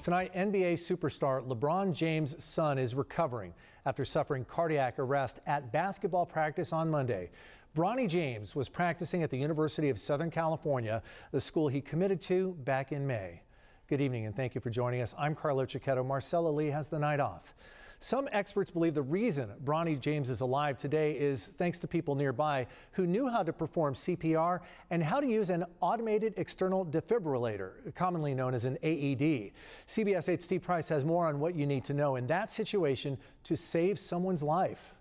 Tonight, NBA superstar LeBron James' son is recovering after suffering cardiac arrest at basketball practice on Monday. Broney James was practicing at the University of Southern California, the school he committed to back in May. Good evening and thank you for joining us. I'm Carlo Cicchetto. Marcella Lee has the night off. Some experts believe the reason Broney James is alive today is thanks to people nearby who knew how to perform CPR and how to use an automated external defibrillator, commonly known as an AED. CBS 8's Steve Price has more on what you need to know in that situation to save someone's life.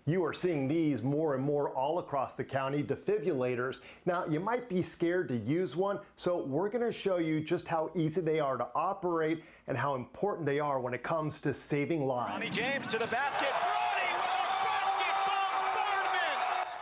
You are seeing these more and more all across the county, defibrillators. Now, you might be scared to use one, so we're going to show you just how easy they are to operate and how important they are when it comes to saving lives. Broney James to the basket. Broney with a basketball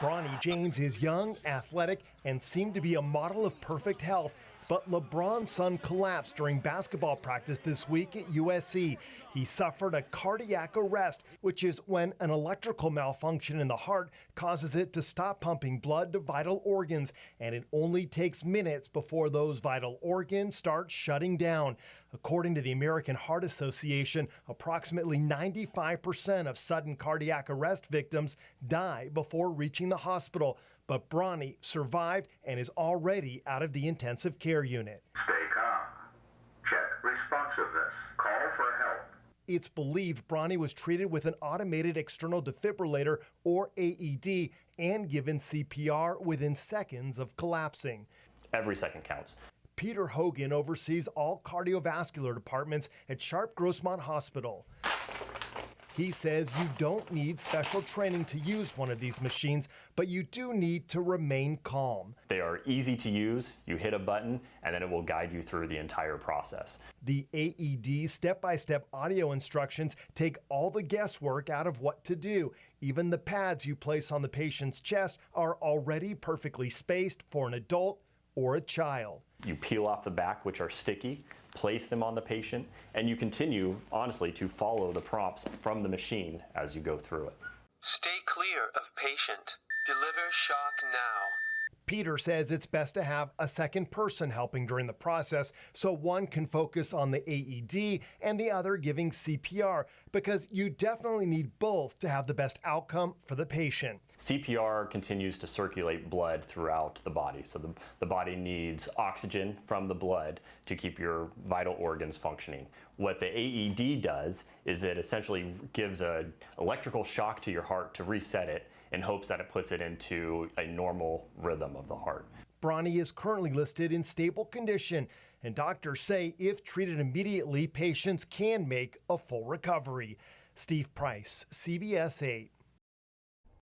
bombardment. Broney James is young, athletic, and seemed to be a model of perfect health. But LeBron's son collapsed during basketball practice this week at USC. He suffered a cardiac arrest, which is when an electrical malfunction in the heart causes it to stop pumping blood to vital organs, and it only takes minutes before those vital organs start shutting down. According to the American Heart Association, approximately 95% of sudden cardiac arrest victims die before reaching the hospital. But Broney survived and is already out of the intensive care unit. Stay calm. Check responsiveness. Call for help. It's believed Broney was treated with an automated external defibrillator, or AED, and given CPR within seconds of collapsing. Every second counts. Peter Hogan oversees all cardiovascular departments at Sharp Grossmont Hospital. He says you don't need special training to use one of these machines, but you do need to remain calm. They are easy to use. You hit a button and then it will guide you through the entire process. The AED step-by-step audio instructions take all the guesswork out of what to do. Even the pads you place on the patient's chest are already perfectly spaced for an adult or a child. You peel off the back, which are sticky, place them on the patient, and you continue, honestly, to follow the prompts from the machine as you go through it. Stay clear of patient. Deliver shock now. Peter says it's best to have a second person helping during the process so one can focus on the AED and the other giving CPR, because you definitely need both to have the best outcome for the patient. CPR continues to circulate blood throughout the body, so the body needs oxygen from the blood to keep your vital organs functioning. What the AED does is it essentially gives an electrical shock to your heart to reset it in hopes that it puts it into a normal rhythm of the heart. Broney is currently listed in stable condition, and doctors say if treated immediately, patients can make a full recovery. Steve Price, CBS 8.